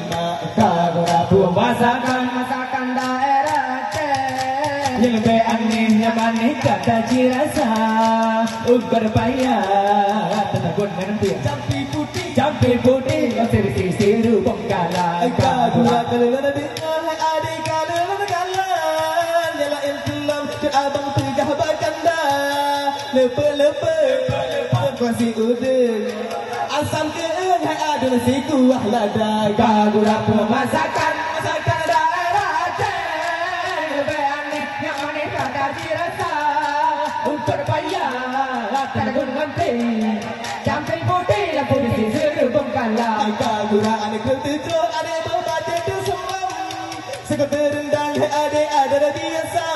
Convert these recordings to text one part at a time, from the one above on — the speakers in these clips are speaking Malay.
lemak Rabu masakan daerah yang lebih anehnya manis kata cirasa berbayar tenagun nanti jampi putih sisi bongkalan kagura kelana di adik kalana nyala iltulam ke abang tegah bakanda lepe kuasi udeng asam ke hai ada nasi kuah lada kagura masakan daerah lebih aneh yang manis kata cirasa berbayar tenagun nanti jampi putih sisi bongkalan kagura anak keltujo adik berbaca tu semalam sekat terendang adik ada biasa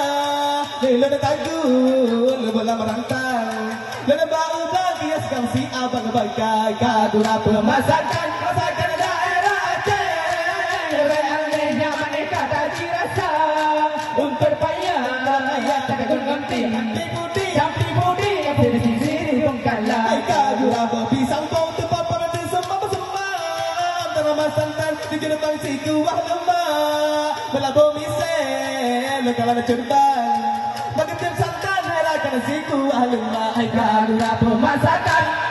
lelana tagun bola merantang lelana bau bagian sekam si abang bagai kagura pemasakan daerah lebih anehnya manis kata dirasa berbayar tenagun nanti jampi putih sisi bongkalan kagura berpisang santan di gerbang si kuah lemak melabur misel kalau nak cerbang bagi santan herakan si kuah lemak hai kagura pemasakan